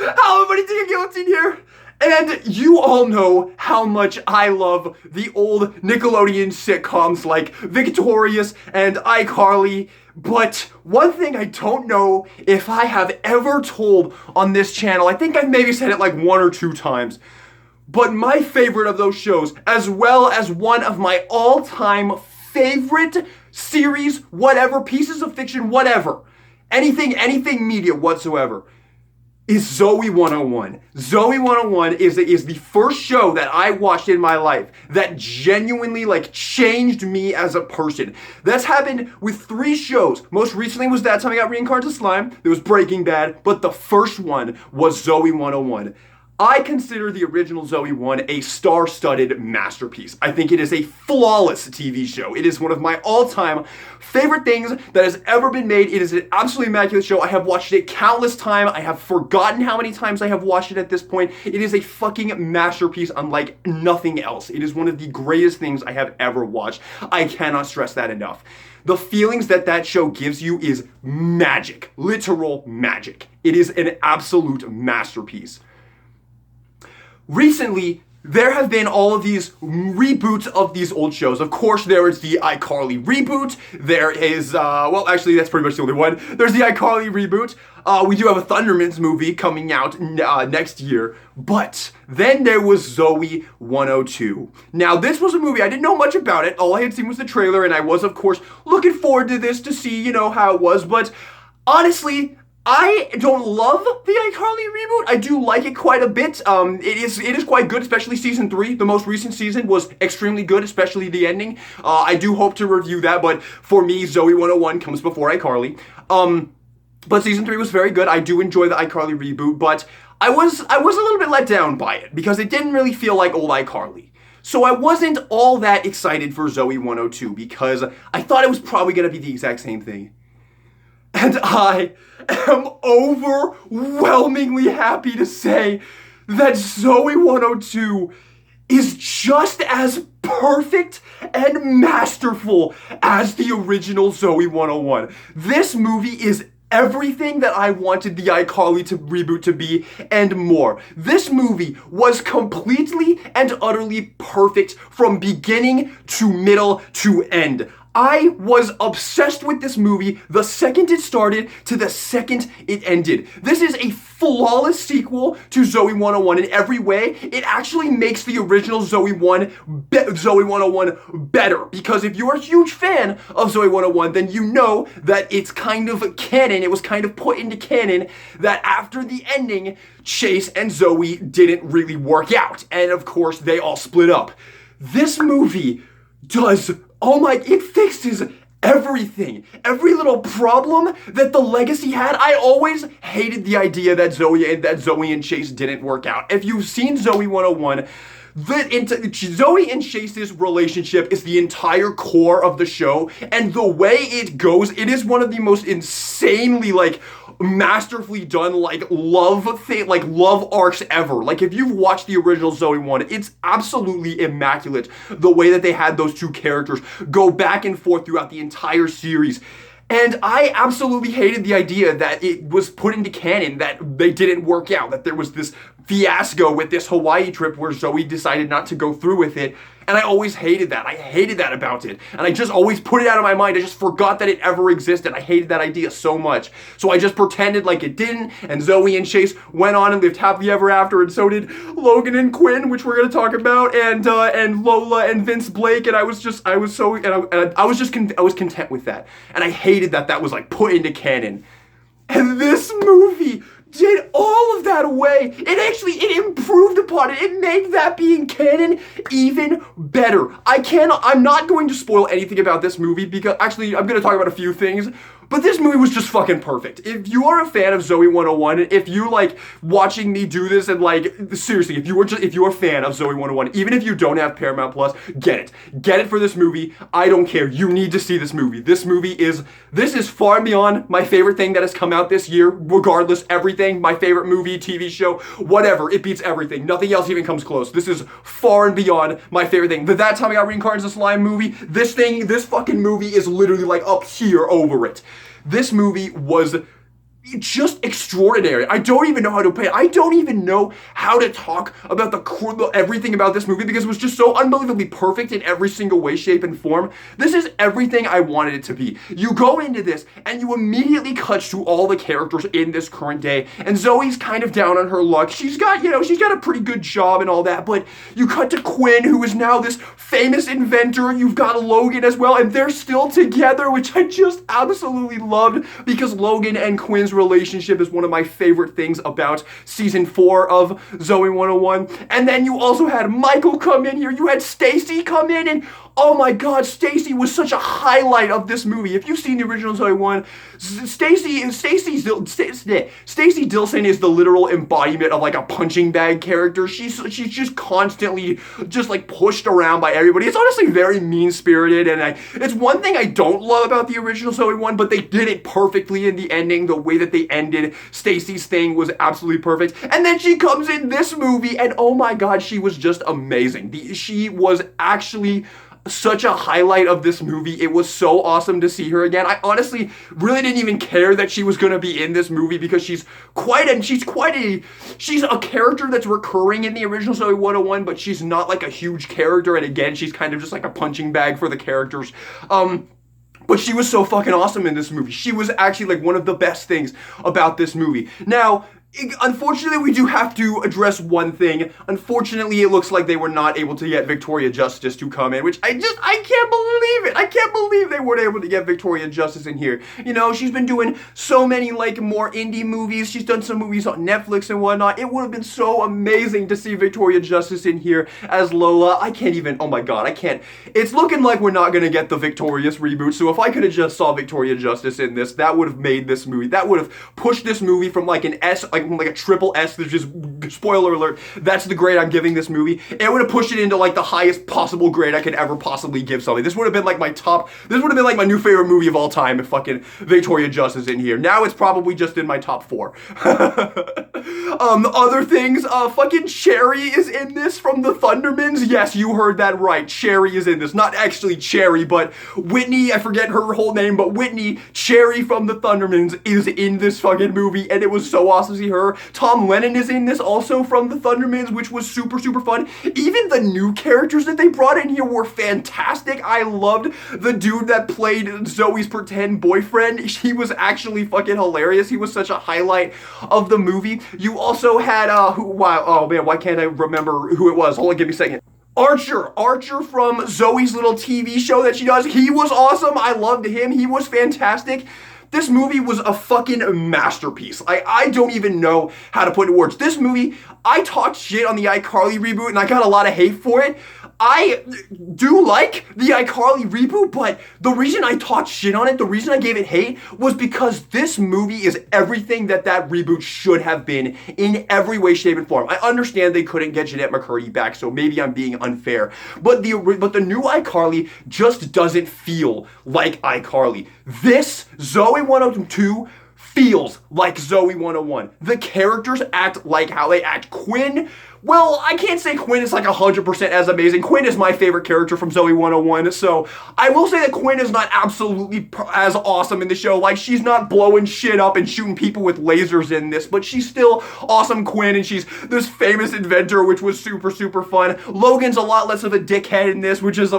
Hello, everybody, Tia Guillotine here. And you all know how much I love the old Nickelodeon sitcoms like Victorious and iCarly. But one thing I don't know if I have ever told on this channel, I think I've maybe said it like one or two times, but my favorite of those shows, as well as one of my all-time favorite series, whatever, pieces of fiction, whatever, anything media whatsoever, is Zoey 101. Zoey 101 is the first show that I watched in my life that genuinely changed me as a person. That's happened with 3 shows. Most recently was That Time I Got Reincarnated as Slime. There was Breaking Bad, but the first one was Zoey 101. I consider the original Zoey 1 a star-studded masterpiece. I think it is a flawless TV show. It is one of my all-time favorite things that has ever been made. It is an absolutely immaculate show. I have watched it countless times. I have forgotten how many times I have watched it at this point. It is a fucking masterpiece unlike nothing else. It is one of the greatest things I have ever watched. I cannot stress that enough. The feelings that show gives you is magic. Literal magic. It is an absolute masterpiece. Recently, there have been all of these reboots of these old shows. Of course, there is the iCarly reboot. There is, well, actually, that's pretty much the only one. There's the iCarly reboot. We do have a Thundermans movie coming out next year. But then there was Zoey 102. Now, this was a movie, I didn't know much about it. All I had seen was the trailer, and I was, of course, looking forward to this to see, how it was. But honestly, I don't love the iCarly reboot. I do like it quite a bit. It is quite good, especially season 3. The most recent season was extremely good, especially the ending. I do hope to review that, but for me, Zoey 101 comes before iCarly. But season 3 was very good. I do enjoy the iCarly reboot, but I was a little bit let down by it because it didn't really feel like old iCarly. So I wasn't all that excited for Zoey 102 because I thought it was probably going to be the exact same thing. And I am overwhelmingly happy to say that Zoey 102 is just as perfect and masterful as the original Zoey 101. This movie is everything that I wanted the iCarly reboot to be and more. This movie was completely and utterly perfect from beginning to middle to end. I was obsessed with this movie the second it started to the second it ended. This is a flawless sequel to Zoey 101 in every way. It actually makes the original Zoey 101 better, because if you're a huge fan of Zoey 101, then you know that it's kind of canon. It was kind of put into canon that after the ending, Chase and Zoey didn't really work out. And of course, they all split up. This movie does, it fixes everything. Every little problem that the legacy had. I always hated the idea that Zoey and Chase didn't work out. If you've seen Zoey 101, Zoey and Chase's relationship is the entire core of the show, and the way it goes, it is one of the most insanely, masterfully done, love arcs ever. If you've watched the original Zoey 1, it's absolutely immaculate the way that they had those two characters go back and forth throughout the entire series. And I absolutely hated the idea that it was put into canon that they didn't work out, that there was this fiasco with this Hawaii trip where Zoey decided not to go through with it. And I always hated that. I hated that about it. And I just always put it out of my mind. I just forgot that it ever existed. I hated that idea so much. So I just pretended like it didn't. And Zoey and Chase went on and lived happily ever after. And so did Logan and Quinn, which we're going to talk about. And Lola and Vince Blake. And I was content with that. And I hated that that was put into canon. And this movie did all of that away. It improved upon it. It made that being canon even better. I'm not going to spoil anything about this movie because actually I'm going to talk about a few things. But this movie was just fucking perfect. If you are a fan of Zoey 101, if you like watching me do this, and seriously, if you're a fan of Zoey 101, even if you don't have Paramount Plus, get it. Get it for this movie. I don't care. You need to see this movie. This is far and beyond my favorite thing that has come out this year, regardless, everything, my favorite movie, TV show, whatever. It beats everything. Nothing else even comes close. This is far and beyond my favorite thing. That Time I Got Reincarnated as a Slime movie, this fucking movie is literally up here over it. This movie was just extraordinary. I don't even know how to play it. I don't even know how to talk about everything about this movie because it was just so unbelievably perfect in every single way, shape, and form. This is everything I wanted it to be. You go into this and you immediately cut to all the characters in this current day, and Zoe's kind of down on her luck. She's got a pretty good job and all that, but you cut to Quinn, who is now this famous inventor. You've got Logan as well, and they're still together, which I just absolutely loved because Logan and Quinn's relationship is one of my favorite things about season 4 of Zoey 101. And then you also had Michael come in here. You had Stacy come in, and oh my god, Stacy was such a highlight of this movie. If you've seen the original Zoey 1, Stacy Dilson is the literal embodiment of like a punching bag character. She's just constantly just like pushed around by everybody. It's honestly very mean-spirited, and it's one thing I don't love about the original Zoey 1, but they did it perfectly in the ending. The way that they ended Stacy's thing was absolutely perfect. And then she comes in this movie, and oh my god, she was just amazing. She was actually such a highlight of this movie. It was so awesome to see her again. I honestly really didn't even care that she was going to be in this movie because she's a character that's recurring in the original Zoey 101, but she's not like a huge character, and again, she's kind of just like a punching bag for the characters. But she was so fucking awesome in this movie. She was actually like one of the best things about this movie. Now, unfortunately, we do have to address one thing. Unfortunately, it looks like they were not able to get Victoria Justice to come in, which I can't believe it. I can't believe they weren't able to get Victoria Justice in here. You know, she's been doing so many, like, more indie movies. She's done some movies on Netflix and whatnot. It would have been so amazing to see Victoria Justice in here as Lola. I can't even, oh my god, I can't. It's looking like we're not going to get the Victorious reboot, so if I could have just saw Victoria Justice in this, that would have made this movie, that would have pushed this movie from, like, an S, like a triple S, there's just, spoiler alert, that's the grade I'm giving this movie. It would have pushed it into like the highest possible grade I could ever possibly give something. This would have been like my new favorite movie of all time if fucking Victoria Justice in here. Now it's probably just in my top 4. Other things, fucking Cherry is in this from the Thundermans. Yes, you heard that right. Cherry is in this. Not actually Cherry, but Whitney, I forget her whole name, but Whitney, Cherry from the Thundermans is in this fucking movie, and it was so awesome to see her. Tom Lennon is in this also from the Thundermans, which was super, super fun. Even the new characters that they brought in here were fantastic. I loved the dude that played Zoe's pretend boyfriend. He was actually fucking hilarious. He was such a highlight of the movie. You also had, oh man, why can't I remember who it was? Hold on, give me a second. Archer from Zoe's little TV show that she does. He was awesome. I loved him. He was fantastic. This movie was a fucking masterpiece. I don't even know how to put it in words. This movie, I talked shit on the iCarly reboot and I got a lot of hate for it. I do like the iCarly reboot, but the reason I talked shit on it, the reason I gave it hate, was because this movie is everything that reboot should have been in every way, shape, and form. I understand they couldn't get Jeanette McCurdy back, so maybe I'm being unfair. But the new iCarly just doesn't feel like iCarly. This Zoey 102 feels like Zoey 101. The characters act like how they act. Quinn, well, I can't say Quinn is like 100% as amazing. Quinn is my favorite character from Zoey 101, so I will say that Quinn is not absolutely as awesome in the show. Like, she's not blowing shit up and shooting people with lasers in this, but she's still awesome Quinn, and she's this famous inventor, which was super, super fun. Logan's a lot less of a dickhead in this, which is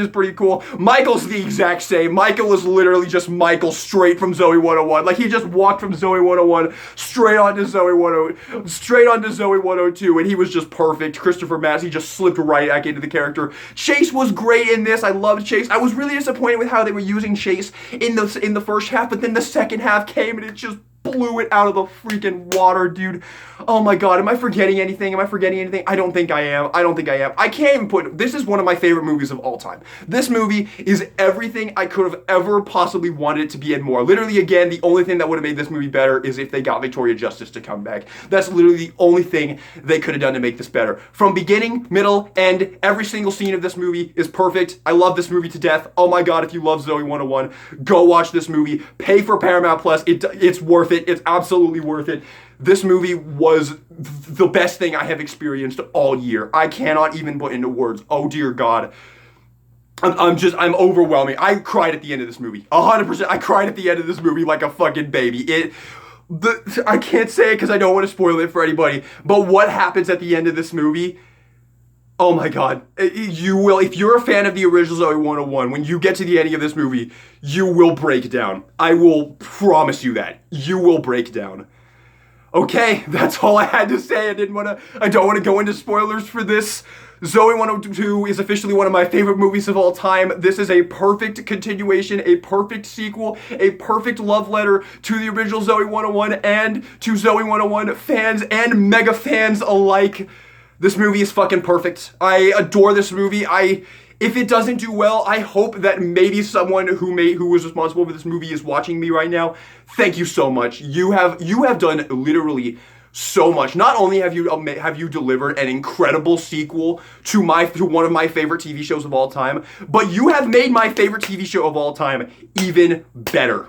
pretty cool. Michael's the exact same. Michael is literally just Michael straight from Zoey 101. Like, he just walked from Zoey 101 straight onto Zoey 102, and he was just perfect. Christopher Massey just slipped right back into the character. Chase was great in this. I loved Chase. I was really disappointed with how they were using Chase in the first half, but then the second half came and it just blew it out of the freaking water, dude. Oh my god, am I forgetting anything? I don't think I am. I can't even put, this is one of my favorite movies of all time. This movie is everything I could have ever possibly wanted it to be and more. Literally, again, the only thing that would have made this movie better is if they got Victoria Justice to come back. That's literally the only thing they could have done to make this better. From beginning, middle, end, every single scene of this movie is perfect. I love this movie to death. Oh my god, if you love Zoey 101, go watch this movie. Pay for Paramount Plus. It's worth it. It's absolutely worth it. This movie was the best thing I have experienced all year. I cannot even put into words. Oh dear God. I'm overwhelming. I cried at the end of this movie. 100%. I cried at the end of this movie like a fucking baby. I can't say it because I don't want to spoil it for anybody, but what happens at the end of this movie? Oh my god. You will, if you're a fan of the original Zoey 101, when you get to the ending of this movie, you will break down. I will promise you that. You will break down. Okay, that's all I had to say. I don't want to go into spoilers for this. Zoey 102 is officially one of my favorite movies of all time. This is a perfect continuation, a perfect sequel, a perfect love letter to the original Zoey 101 and to Zoey 101 fans and mega fans alike. This movie is fucking perfect. I adore this movie. If it doesn't do well, I hope that maybe someone who was responsible for this movie is watching me right now. Thank you so much. You have done literally so much. Not only have you delivered an incredible sequel to one of my favorite TV shows of all time, but you have made my favorite TV show of all time even better.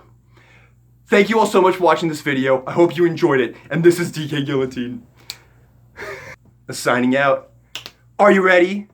Thank you all so much for watching this video. I hope you enjoyed it. And this is DK Guillotine. Signing out. Are you ready?